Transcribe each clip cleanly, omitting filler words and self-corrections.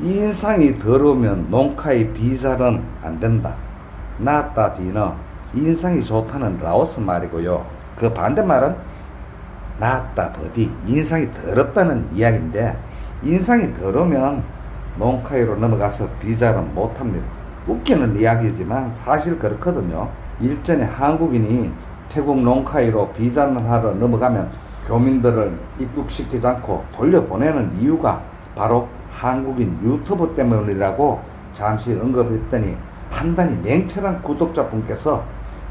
인상이 더러우면 농카의 비자는 안 된다. 나따 디너 인상이 좋다는 라오스 말이고요. 그 반대말은 나따 버디 인상이 더럽다는 이야기인데, 인상이 더러우면 농카이로 넘어가서 비자는 못합니다. 웃기는 이야기지만 사실 그렇거든요. 일전에 한국인이 태국 농카이로 비자를 하러 넘어가면 교민들을 입국시키지 않고 돌려보내는 이유가 바로 한국인 유튜브 때문이라고 잠시 언급했더니 판단이 냉철한 구독자분께서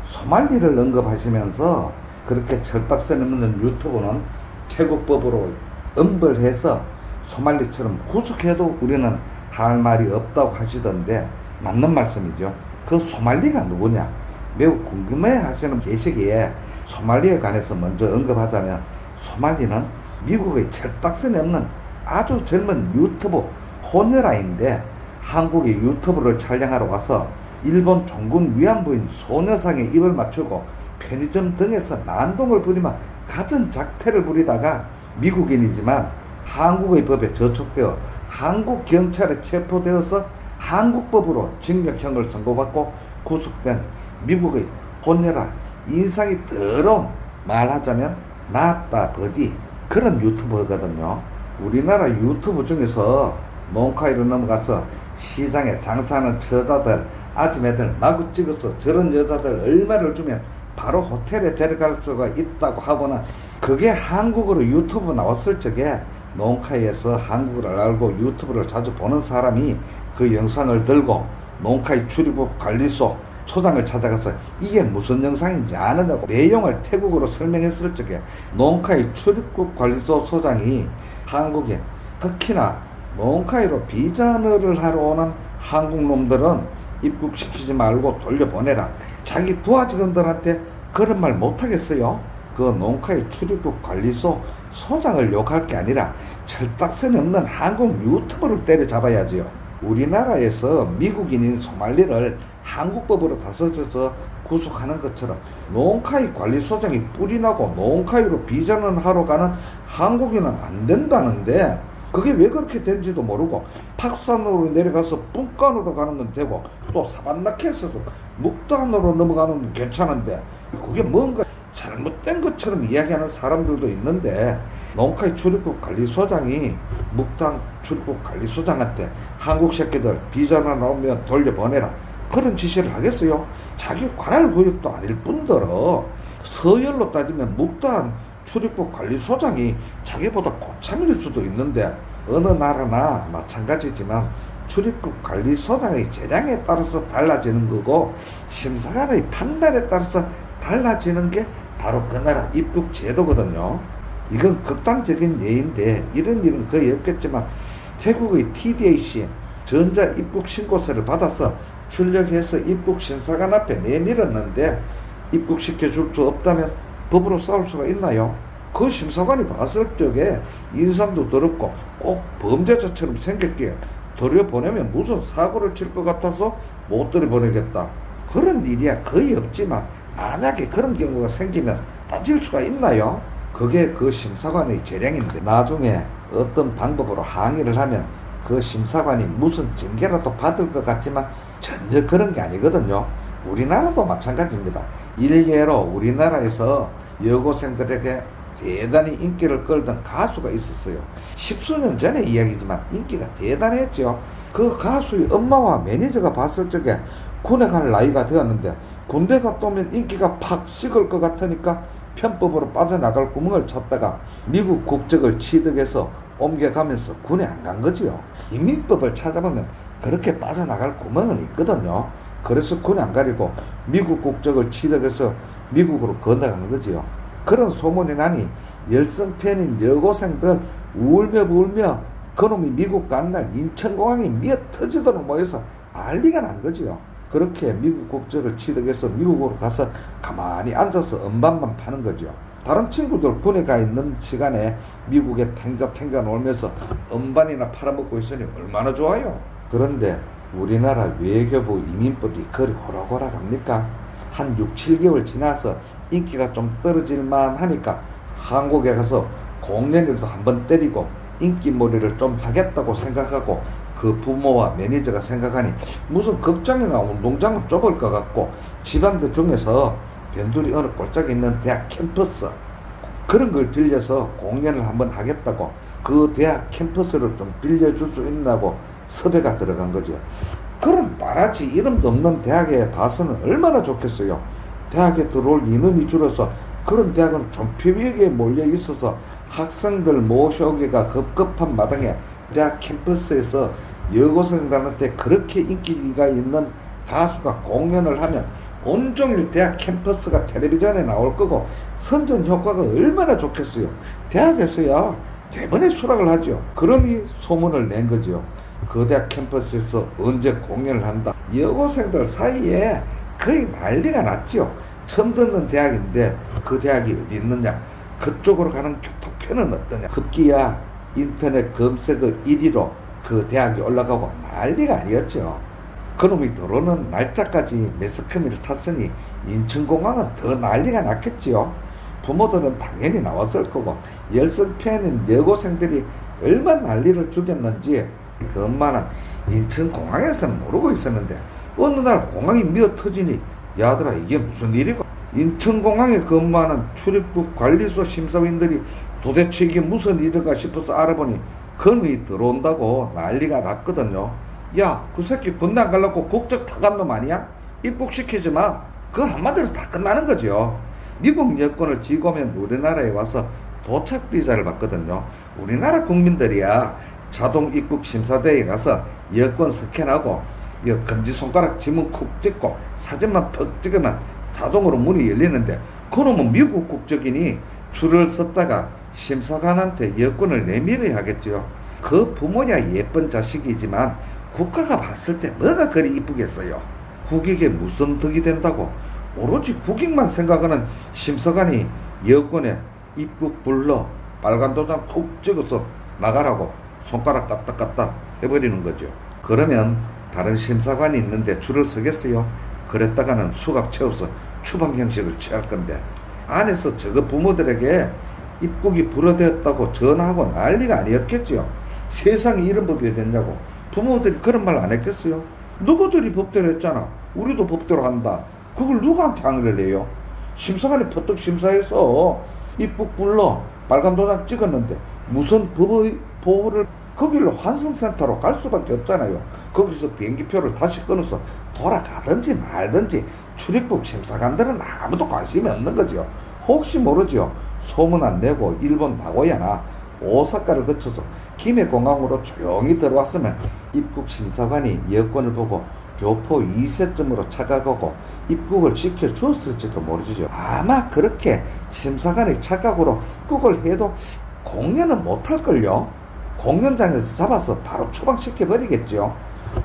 소말리를 언급하시면서 그렇게 철딱선 없는 유튜브는 태국법으로 엄벌해서 소말리처럼 구속해도 우리는 할 말이 없다고 하시던데, 맞는 말씀이죠. 그 소말리가 누구냐 매우 궁금해 하시는 계시기에 소말리에 관해서 먼저 언급하자면, 소말리는 미국의 철딱선이 없는 아주 젊은 유튜브 호녀라인데, 한국의 유튜브를 촬영하러 와서 일본 종군 위안부인 소녀상에 입을 맞추고 편의점 등에서 난동을 부리며 갖은 작태를 부리다가 미국인이지만 한국의 법에 저촉되어 한국 경찰에 체포되어서 한국법으로 징역형을 선고받고 구속된 미국의 호녀라, 인상이 더러운, 말하자면 나따 버디 그런 유튜버거든요. 우리나라 유튜브 중에서 농카이로 넘어가서 시장에 장사하는 처자들, 아줌매들 마구 찍어서 저런 여자들 얼마를 주면 바로 호텔에 데려갈 수가 있다고 하고는, 그게 한국으로 유튜브 나왔을 적에 농카이에서 한국어를 알고 유튜브를 자주 보는 사람이 그 영상을 들고 농카이 출입국 관리소 소장을 찾아가서 이게 무슨 영상인지 아느냐고 내용을 태국어로 설명했을 적에 농카이 출입국 관리소 소장이 한국에 특히나 농카이로 비자너를 하러 오는 한국 놈들은 입국시키지 말고 돌려보내라, 자기 부하 직원들한테 그런 말 못하겠어요? 그 농카이 출입국 관리소 소장을 욕할 게 아니라 철딱선이 없는 한국 유튜버를 때려잡아야지요. 우리나라에서 미국인인 소말리를 한국법으로 다스려서 구속하는 것처럼 농카이 관리소장이 뿔이나고 농카이로 비자는 하러 가는 한국인은 안 된다는데, 그게 왜 그렇게 된지도 모르고 팍산으로 내려가서 뿡간으로 가는 건 되고, 또 사반나케에서도 묵단으로 넘어가는 건 괜찮은데, 그게 뭔가 잘못된 것처럼 이야기하는 사람들도 있는데, 농카이 출입국 관리소장이 묵단 출입국 관리소장한테 한국 새끼들 비자나 나오면 돌려보내라 그런 지시를 하겠어요? 자기 관할 구역도 아닐 뿐더러 서열로 따지면 묵단 출입국 관리소장이 자기보다 고참일 수도 있는데, 어느 나라나 마찬가지지만 출입국 관리소장의 재량에 따라서 달라지는 거고 심사관의 판단에 따라서 달라지는 게 바로 그 나라 입국 제도거든요. 이건 극단적인 예인데 이런 일은 거의 없겠지만, 태국의 TDAC 전자 입국 신고서를 받아서 출력해서 입국 심사관 앞에 내밀었는데 입국시켜 줄 수 없다면 법으로 싸울 수가 있나요? 그 심사관이 봤을 적에 인상도 더럽고 꼭 범죄자처럼 생겼기에 들여보내면 무슨 사고를 칠 것 같아서 못 들여보내겠다, 그런 일이야 거의 없지만, 만약에 그런 경우가 생기면 따질 수가 있나요? 그게 그 심사관의 재량인데, 나중에 어떤 방법으로 항의를 하면 그 심사관이 무슨 징계라도 받을 것 같지만 전혀 그런 게 아니거든요. 우리나라도 마찬가지입니다. 일례로 우리나라에서 여고생들에게 대단히 인기를 끌던 가수가 있었어요. 십수년 전의 이야기지만 인기가 대단했죠. 그 가수의 엄마와 매니저가 봤을 적에 군에 갈 나이가 되었는데, 군대 갔다 오면 인기가 팍 식을 것 같으니까 편법으로 빠져나갈 구멍을 찾다가 미국 국적을 취득해서 옮겨가면서 군에 안 간 거지요. 이민법을 찾아보면 그렇게 빠져나갈 구멍은 있거든요. 그래서 군에 안 가리고 미국 국적을 취득해서 미국으로 건너가는 거지요. 그런 소문이 나니 열성팬인 여고생들 울며 그놈이 미국 간 날 인천공항이 미어 터지도록 모여서 난리가 난 거지요. 그렇게 미국 국적을 취득해서 미국으로 가서 가만히 앉아서 음반만 파는 거죠. 다른 친구들 군에 가 있는 시간에 미국에 탱자 놀면서 음반이나 팔아먹고 있으니 얼마나 좋아요. 그런데 우리나라 외교부 이민법이 그리 호락호락합니까? 한 6, 7개월 지나서 인기가 좀 떨어질만 하니까 한국에 가서 공연일도 한번 때리고 인기몰이를 좀 하겠다고 생각하고 그 부모와 매니저가 생각하니 무슨 극장이나 운동장은 좁을 것 같고 지방대 중에서 변두리 어느 꼴짝에 있는 대학 캠퍼스 그런 걸 빌려서 공연을 한번 하겠다고 그 대학 캠퍼스를 좀 빌려줄 수 있나고 섭외가 들어간 거죠. 그런 나라지 이름도 없는 대학에 봐서는 얼마나 좋겠어요. 대학에 들어올 인원이 줄어서 그런 대학은 좀표위에 몰려 있어서 학생들 모셔오기가 급급한 마당에 대학 캠퍼스에서 여고생들한테 그렇게 인기가 있는 가수가 공연을 하면 온종일 대학 캠퍼스가 텔레비전에 나올 거고 선전 효과가 얼마나 좋겠어요. 대학에서야 대번에 수락을 하죠. 그러니 소문을 낸 거죠. 그 대학 캠퍼스에서 언제 공연을 한다. 여고생들 사이에 거의 난리가 났죠. 처음 듣는 대학인데 그 대학이 어디 있느냐, 그쪽으로 가는 교통편은 어떠냐. 급기야 인터넷 검색어 1위로 그 대학이 올라가고 난리가 아니었죠. 그놈이 들어오는 날짜까지 매스컴을 탔으니 인천공항은 더 난리가 났겠지요. 부모들은 당연히 나왔을 거고 열성 팬인 여고생들이 얼마나 난리를 주겠는지 그 엄마는 인천공항에서는 모르고 있었는데 어느 날 공항이 미어 터지니 야들아 이게 무슨 일이고. 인천공항에 그 엄마는 출입국 관리소 심사위원들이 도대체 이게 무슨 일인가 싶어서 알아보니 건이 들어온다고 난리가 났거든요. 야, 그 새끼 군대 안 가려고 국적 다 간 놈 아니야? 입국시키지 마. 그 한마디로 다 끝나는 거죠. 미국 여권을 쥐고 오면 우리나라에 와서 도착 비자를 받거든요. 우리나라 국민들이야 자동 입국 심사대에 가서 여권 스캔하고 검지손가락 지문 쿡 찍고 사진만 퍽 찍으면 자동으로 문이 열리는데 그놈은 미국 국적이니 줄을 섰다가 심사관한테 여권을 내밀어야 하겠죠. 그 부모야 예쁜 자식이지만 국가가 봤을 때 뭐가 그리 이쁘겠어요. 국익에 무슨 덕이 된다고 오로지 국익만 생각하는 심사관이 여권에 입국 불러 빨간 도장 콕 찍어서 나가라고 손가락 까딱까딱 해버리는 거죠. 그러면 다른 심사관이 있는데 줄을 서겠어요? 그랬다가는 수갑 채워서 추방 형식을 취할 건데 안에서 저거 부모들에게 입국이 불허되었다고 전화하고 난리가 아니었겠죠. 세상에 이런 법이 됐냐고. 부모들이 그런 말 안 했겠어요? 누구들이 법대로 했잖아. 우리도 법대로 한다. 그걸 누구한테 항의를 해요? 심사관이 퍼뜩 심사해서 입국 불러 빨간 도장 찍었는데 무슨 법의 보호를 거길로 환승센터로 갈 수밖에 없잖아요. 거기서 비행기표를 다시 끊어서 돌아가든지 말든지 출입국 심사관들은 아무도 관심이 없는 거죠. 혹시 모르죠. 소문 안 내고 일본 나고야나 오사카를 거쳐서 김해공항으로 조용히 들어왔으면 입국 심사관이 여권을 보고 교포 2세점으로 착각하고 입국을 시켜주었을지도 모르죠. 아마 그렇게 심사관의 착각으로 입국을 해도 공연은 못할걸요. 공연장에서 잡아서 바로 추방시켜버리겠죠.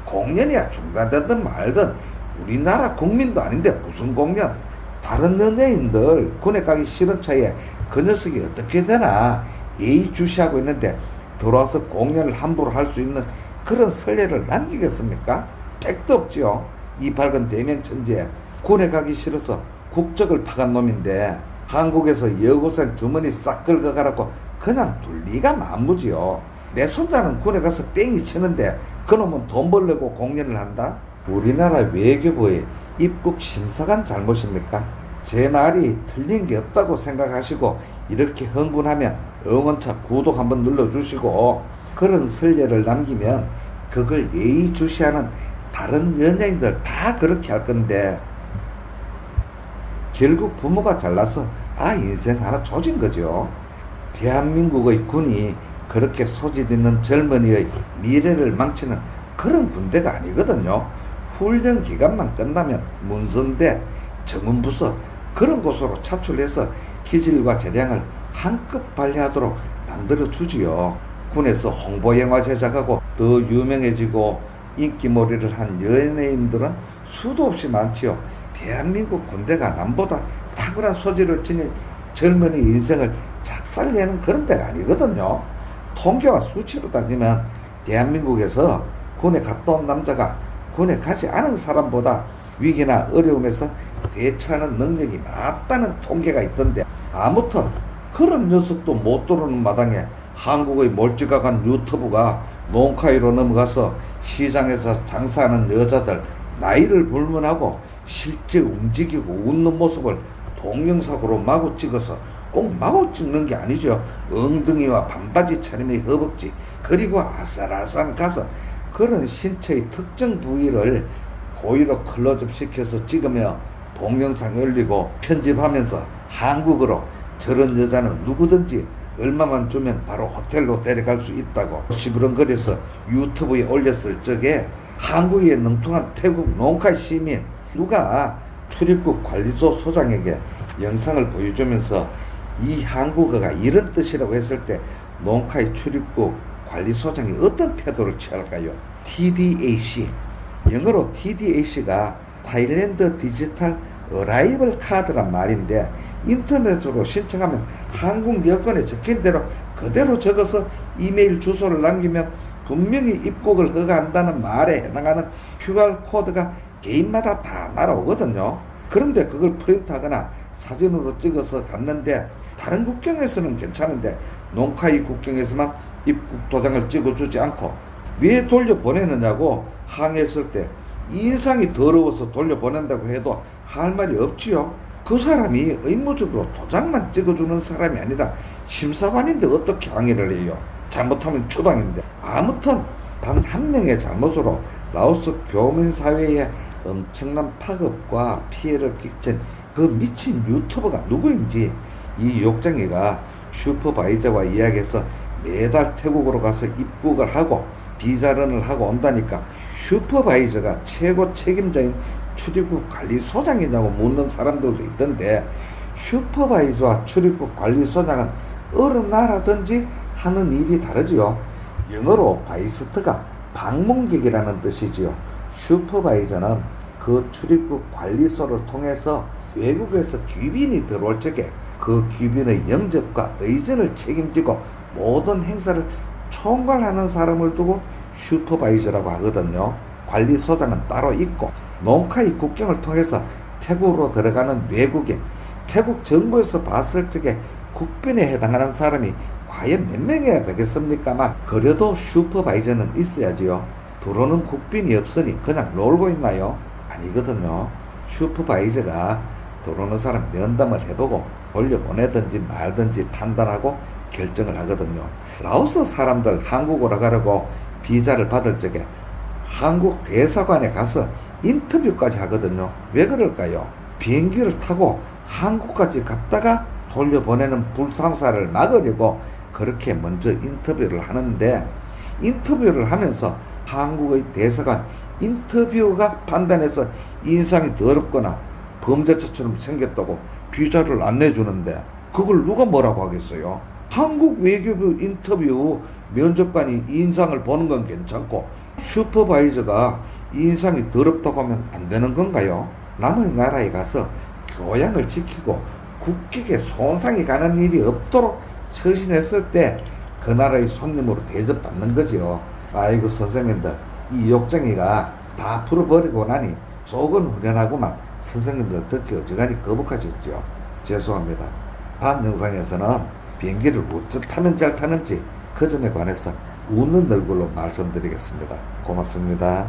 공연이야 중단되든 말든 우리나라 국민도 아닌데 무슨 공연. 다른 연예인들 군에 가기 싫은 차에 그 녀석이 어떻게 되나 예의주시하고 있는데 들어와서 공연을 함부로 할 수 있는 그런 선례를 남기겠습니까? 택도 없지요. 이 밝은 대명천지에 군에 가기 싫어서 국적을 파간 놈인데 한국에서 여고생 주머니 싹 긁어가라고 그냥 둘 리가 만무지요. 내 손자는 군에 가서 뺑이 치는데 그놈은 돈 벌려고 공연을 한다? 우리나라 외교부의 입국 심사관 잘못입니까? 제 말이 틀린 게 없다고 생각하시고 이렇게 흥분하면 응원차 구독 한번 눌러주시고 그런 선례를 남기면 그걸 예의주시하는 다른 연예인들 다 그렇게 할 건데 결국 부모가 잘나서 인생 하나 조진 거죠. 대한민국의 군이 그렇게 소질 있는 젊은이의 미래를 망치는 그런 군대가 아니거든요. 훈련 기간만 끝나면 문선대, 정훈부서 그런 곳으로 차출해서 기질과 재량을 한껏 발휘하도록 만들어주지요. 군에서 홍보영화 제작하고 더 유명해지고 인기몰이를 한 연예인들은 수도 없이 많지요. 대한민국 군대가 남보다 탁월한 소질을 지닌 젊은이 인생을 작살내는 그런 데가 아니거든요. 통계와 수치로 따지면 대한민국에서 군에 갔다 온 남자가 군에 가지 않은 사람보다 위기나 어려움에서 대처하는 능력이 낮다는 통계가 있던데 아무튼 그런 녀석도 못 들어오는 마당에 한국의 몰찌각한 유튜브가 농카이로 넘어가서 시장에서 장사하는 여자들 나이를 불문하고 실제 움직이고 웃는 모습을 동영상으로 마구 찍어서 꼭 마구 찍는 게 아니죠. 엉덩이와 반바지 차림의 허벅지 그리고 아슬아슬한 가슴 그런 신체의 특정 부위를 고의로 클로즈업 시켜서 찍으며 동영상 올리고 편집하면서 한국으로 저런 여자는 누구든지 얼마만 주면 바로 호텔로 데려갈 수 있다고 시부렁거려서 유튜브에 올렸을 적에 한국에 능통한 태국 농카이 시민 누가 출입국 관리소 소장에게 영상을 보여주면서 이 한국어가 이런 뜻이라고 했을 때 농카이 출입국 관리소장이 어떤 태도를 취할까요? TDAC 영어로 TDAC가 타일랜드 디지털 어라이벌 카드란 말인데 인터넷으로 신청하면 한국 여권에 적힌 대로 그대로 적어서 이메일 주소를 남기면 분명히 입국을 허가한다는 말에 해당하는 QR코드가 개인마다 다 날아오거든요. 그런데 그걸 프린트하거나 사진으로 찍어서 갔는데 다른 국경에서는 괜찮은데 농카이 국경에서만 입국 도장을 찍어주지 않고 왜 돌려보내느냐고 항의했을 때 인상이 더러워서 돌려보낸다고 해도 할 말이 없지요. 그 사람이 의무적으로 도장만 찍어주는 사람이 아니라 심사관인데 어떻게 항의를 해요? 잘못하면 추방인데. 아무튼 단 한 명의 잘못으로 라오스 교민사회에 엄청난 파급과 피해를 끼친 그 미친 유튜버가 누구인지 이 욕쟁이가 슈퍼바이저와 이야기해서 매달 태국으로 가서 입국을 하고 비자런을 하고 온다니까 슈퍼바이저가 최고 책임자인 출입국 관리소장이냐고 묻는 사람들도 있던데 슈퍼바이저와 출입국 관리소장은 어느 나라든지 하는 일이 다르지요. 영어로 바이스트가 방문객이라는 뜻이지요. 슈퍼바이저는 그 출입국 관리소를 통해서 외국에서 귀빈이 들어올 적에 그 귀빈의 영접과 의전을 책임지고 모든 행사를 총괄하는 사람을 두고 슈퍼바이저라고 하거든요. 관리소장은 따로 있고 농카이 국경을 통해서 태국으로 들어가는 외국인, 태국 정부에서 봤을 적에 국빈에 해당하는 사람이 과연 몇 명이야 되겠습니까만 그래도 슈퍼바이저는 있어야지요. 들어오는 국빈이 없으니 그냥 놀고 있나요? 아니거든요. 슈퍼바이저가 들어오는 사람 면담을 해보고 돌려보내든지 말든지 판단하고 결정을 하거든요. 라오스 사람들 한국으로 가려고 비자를 받을 적에 한국 대사관에 가서 인터뷰까지 하거든요. 왜 그럴까요? 비행기를 타고 한국까지 갔다가 돌려보내는 불상사를 막으려고 그렇게 먼저 인터뷰를 하는데 인터뷰를 하면서 한국의 대사관 인터뷰가 판단해서 인상이 더럽거나 범죄자처럼 생겼다고 비자를 안 내주는데 그걸 누가 뭐라고 하겠어요? 한국 외교부 인터뷰 면접관이 인상을 보는 건 괜찮고 슈퍼바이저가 인상이 더럽다고 하면 안 되는 건가요? 남의 나라에 가서 교양을 지키고 국격에 손상이 가는 일이 없도록 처신했을 때 그 나라의 손님으로 대접받는 거지요. 아이고 선생님들 이 욕쟁이가 다 풀어버리고 나니 속은 후련하고만 선생님들 듣기 어지간히 거북하셨죠. 죄송합니다. 다음 영상에서는 비행기를 어찌 타면 잘 타는지 그 점에 관해서 웃는 얼굴로 말씀드리겠습니다. 고맙습니다.